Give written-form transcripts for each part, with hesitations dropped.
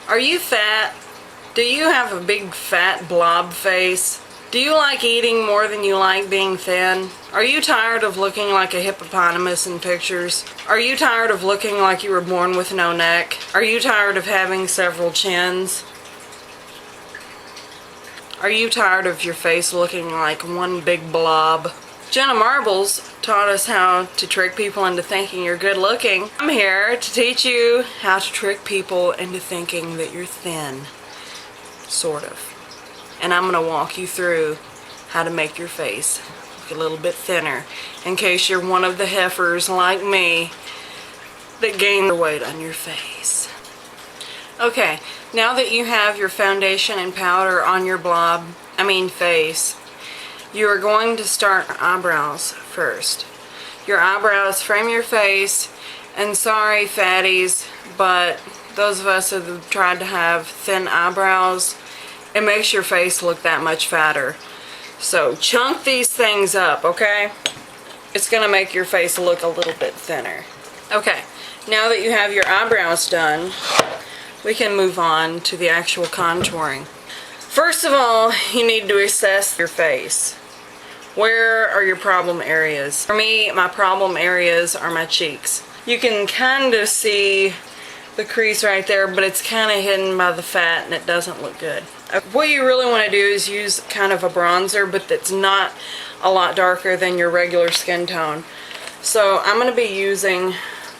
Are you fat? Do you have a big fat blob face? Do you like eating more than you like being thin? Are you tired of looking like a hippopotamus in pictures? Are you tired of looking like you were born with no neck? Are you tired of having several chins? Are you tired of your face looking like one big blob? Jenna Marbles taught us how to trick people into thinking you're good looking. I'm here to teach you how to trick people into thinking that you're thin. Sort of. And I'm going to walk you through how to make your face look a little bit thinner in case you're one of the heifers like me that gain the weight on your face. Okay, now that you have your foundation and powder on your face, you are going to start eyebrows first. Your eyebrows frame your face, and sorry fatties, but those of us that have tried to have thin eyebrows, it makes your face look that much fatter. So chunk these things up, okay? It's gonna make your face look a little bit thinner. Okay, now that you have your eyebrows done, we can move on to the actual contouring. First of all, you need to assess your face. Where are your problem areas? For me, my problem areas are my cheeks. You can kind of see the crease right there, but it's kind of hidden by the fat and it doesn't look good. What you really want to do is use kind of a bronzer, but that's not a lot darker than your regular skin tone. So I'm going to be using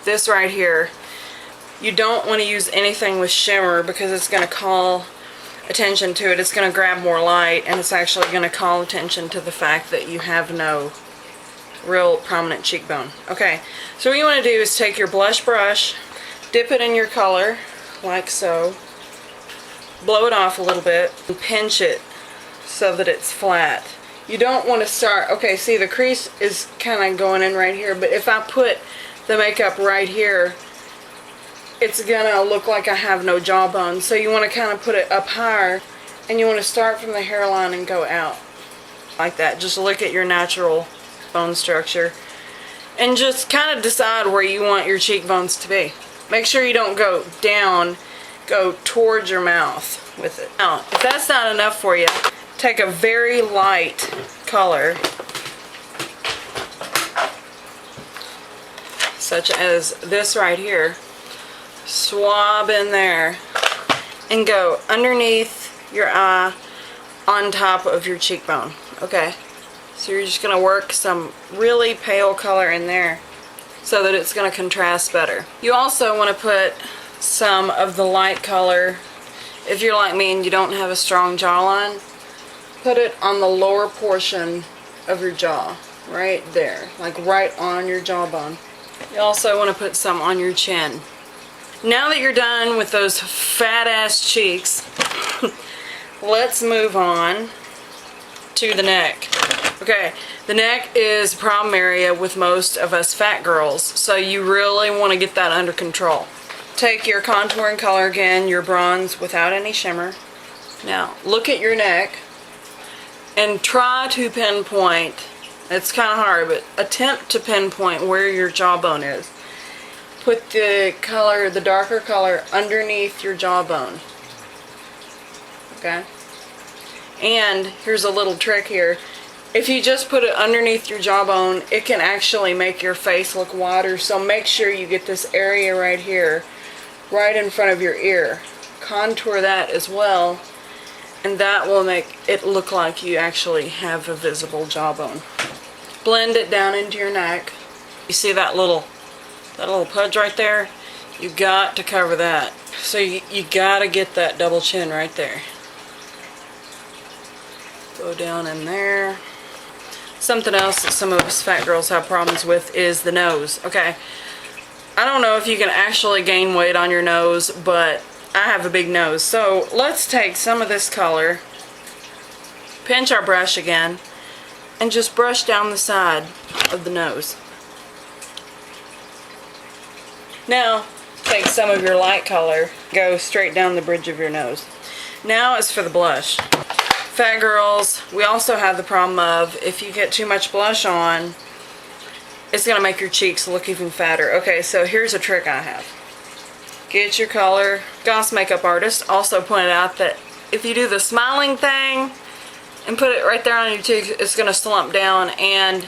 this right here. You don't want to use anything with shimmer because it's going to call attention to it. It's going to grab more light, and it's actually going to call attention to the fact that you have no real prominent cheekbone. Okay, so what you want to do is take your blush brush, dip it in your color like so, blow it off a little bit, and pinch it so that it's flat. You don't want to start, okay, see the crease is kind of going in right here, but if I put the makeup right here, it's gonna look like I have no jawbone. So you want to kind of put it up higher, and you want to start from the hairline and go out like that. Just look at your natural bone structure and just kind of decide where you want your cheekbones to be. Make sure you don't go down, go towards your mouth with it. Now, if that's not enough for you, take a very light color, such as this right here, swab in there, and go underneath your eye on top of your cheekbone. Okay, so you're just going to work some really pale color in there so that it's going to contrast better. You also want to put some of the light color, if you're like me and you don't have a strong jawline, put it on the lower portion of your jaw, right there, like right on your jawbone. You also want to put some on your chin. Now that you're done with those fat ass cheeks, let's move on to the neck. Okay, the neck is a problem area with most of us fat girls, so you really want to get that under control. Take your contouring color again, your bronze without any shimmer. Now, look at your neck and try to pinpoint, it's kind of hard, but attempt to pinpoint where your jawbone is. Put the color, the darker color, underneath your jawbone. Okay? And here's a little trick here. If you just put it underneath your jawbone, it can actually make your face look wider. So make sure you get this area right here, right in front of your ear. Contour that as well, and that will make it look like you actually have a visible jawbone. Blend it down into your neck. You see that little pudge right there? You got to cover that. So you got to get that double chin right there. Go down in there. Something else that some of us fat girls have problems with is the nose. Okay, I don't know if you can actually gain weight on your nose, but I have a big nose. So let's take some of this color, pinch our brush again, and just brush down the side of the nose. Now, take some of your light color, go straight down the bridge of your nose. Now as for the blush. Fat girls, we also have the problem of if you get too much blush on, it's going to make your cheeks look even fatter. Okay, so here's a trick I have. get your color. Goss makeup artist also pointed out that if you do the smiling thing and put it right there on your cheeks, it's going to slump down, and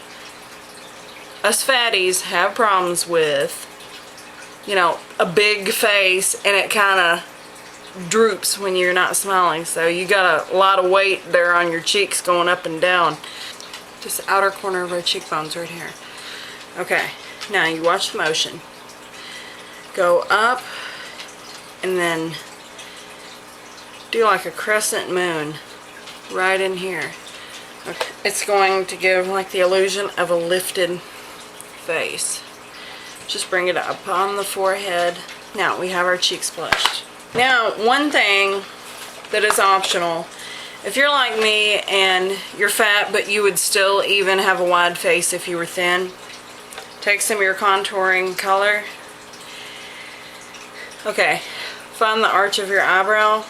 us fatties have problems with, you know, a big face and it kind of droops when you're not smiling. So you got a lot of weight there on your cheeks going up and down. Just the outer corner of our cheekbones right here. Okay, now you watch the motion. Go up and then do like a crescent moon right in here. Okay. It's going to give like the illusion of a lifted face. Just bring it up on the forehead. Now we have our cheeks blushed. Now, one thing that is optional, if you're like me and you're fat but you would still even have a wide face if you were thin, take some of your contouring color. Okay, find the arch of your eyebrow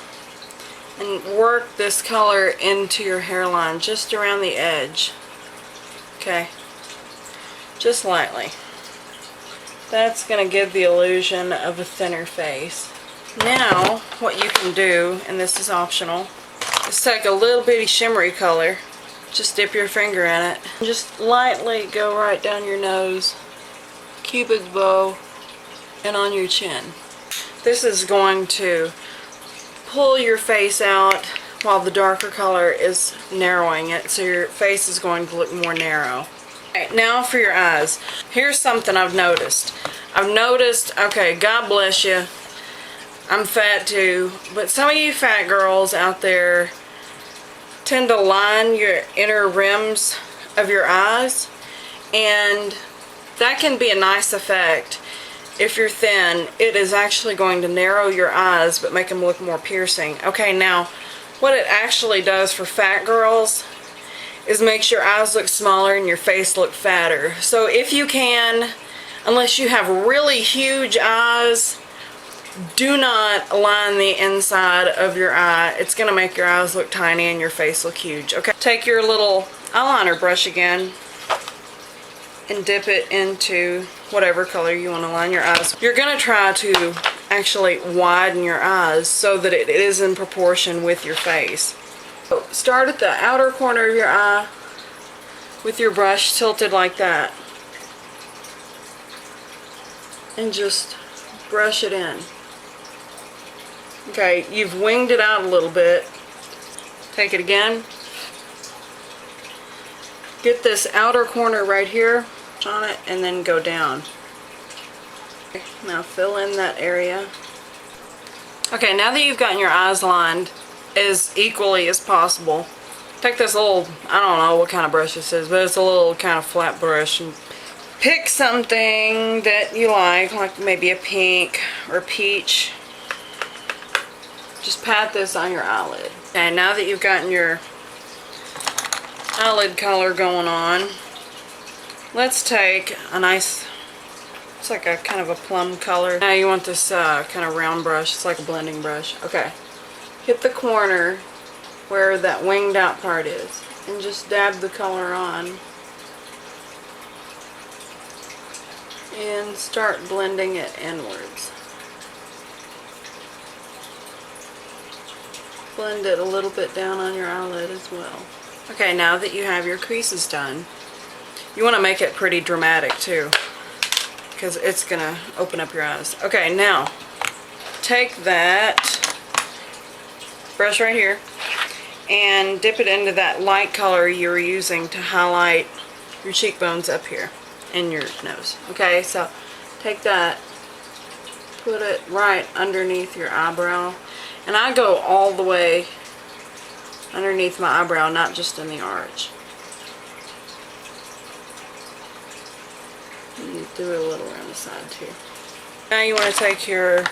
and work this color into your hairline, just around the edge. Okay, just lightly. That's going to give the illusion of a thinner face. Now, what you can do, and this is optional, is take a little bitty shimmery color, just dip your finger in it, and just lightly go right down your nose, cupid's bow, and on your chin. This is going to pull your face out while the darker color is narrowing it, so your face is going to look more narrow. Okay, now for your eyes. Here's something I've noticed. Okay, God bless you, I'm fat too, but some of you fat girls out there tend to line your inner rims of your eyes, and that can be a nice effect. If you're thin, it is actually going to narrow your eyes but make them look more piercing. Okay, now what it actually does for fat girls is makes your eyes look smaller and your face look fatter. So if you can, unless you have really huge eyes, do not line the inside of your eye. It's going to make your eyes look tiny and your face look huge. Okay, take your little eyeliner brush again and dip it into whatever color you want to line your eyes. You're going to try to actually widen your eyes so that it is in proportion with your face. So start at the outer corner of your eye with your brush tilted like that, and just brush it in. Okay, you've winged it out a little bit. Take it again. Get this outer corner right here on it and then go down. Okay, now fill in that area. Okay, now that you've gotten your eyes lined as equally as possible, take this little, I don't know what kind of brush this is, but it's a little kind of flat brush, and pick something that you like maybe a pink or peach. Just pat this on your eyelid. Okay, now that you've gotten your eyelid color going on, let's take a nice, it's like a kind of a plum color. Now you want this kind of round brush. It's like a blending brush. Okay, hit the corner where that winged out part is and just dab the color on and start blending it inwards. Blend it a little bit down on your eyelid as well. Okay, now that you have your creases done, you want to make it pretty dramatic too, because it's going to open up your eyes. Okay, now take that brush right here and dip it into that light color you were using to highlight your cheekbones up here and your nose. Okay, so take that, put it right underneath your eyebrow, and I go all the way underneath my eyebrow, not just in the arch. And do it a little around the side too. Now you want to take your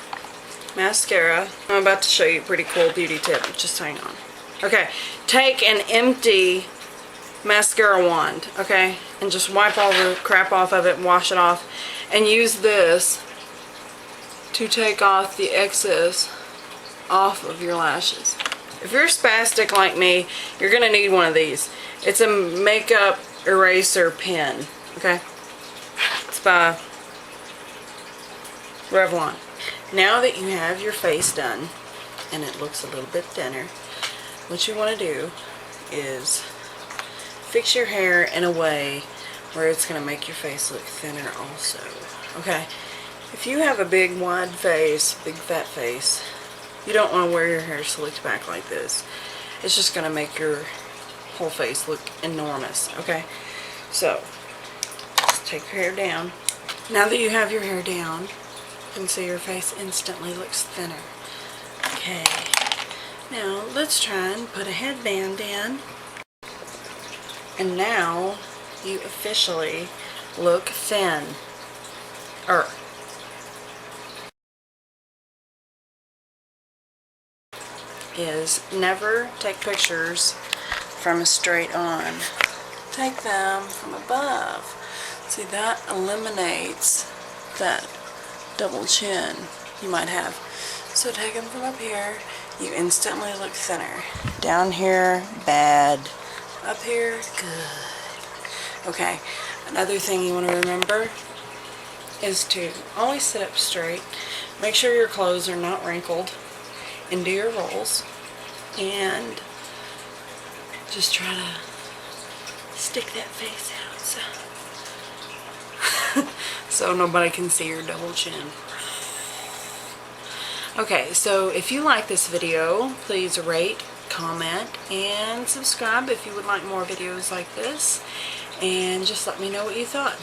mascara. I'm about to show you a pretty cool beauty tip. Just hang on. Okay, take an empty mascara wand, okay, and just wipe all the crap off of it and wash it off, and use this to take off the excess off of your lashes. If you're spastic like me, you're gonna need one of these. It's a makeup eraser pen, okay? It's by Revlon. Now that you have your face done and it looks a little bit thinner, what you want to do is fix your hair in a way where it's going to make your face look thinner also. Okay? If you have a big wide face, big fat face, you don't want to wear your hair slicked back like this. It's just going to make your whole face look enormous. Okay? So, just take your hair down. Now that you have your hair down, you can see your face instantly looks thinner. Okay. Now, let's try and put a headband in. And now, you officially look thin. Is never take pictures from a straight on. Take them from above. See, that eliminates that double chin you might have. So take them from up here. You instantly look thinner. Down here, bad. Up here, good. Okay, another thing you want to remember is to always sit up straight. Make sure your clothes are not wrinkled. And do your rolls. And just try to stick that face out so nobody can see your double chin. Okay, so if you like this video, please rate, comment, and subscribe if you would like more videos like this. And just let me know what you thought.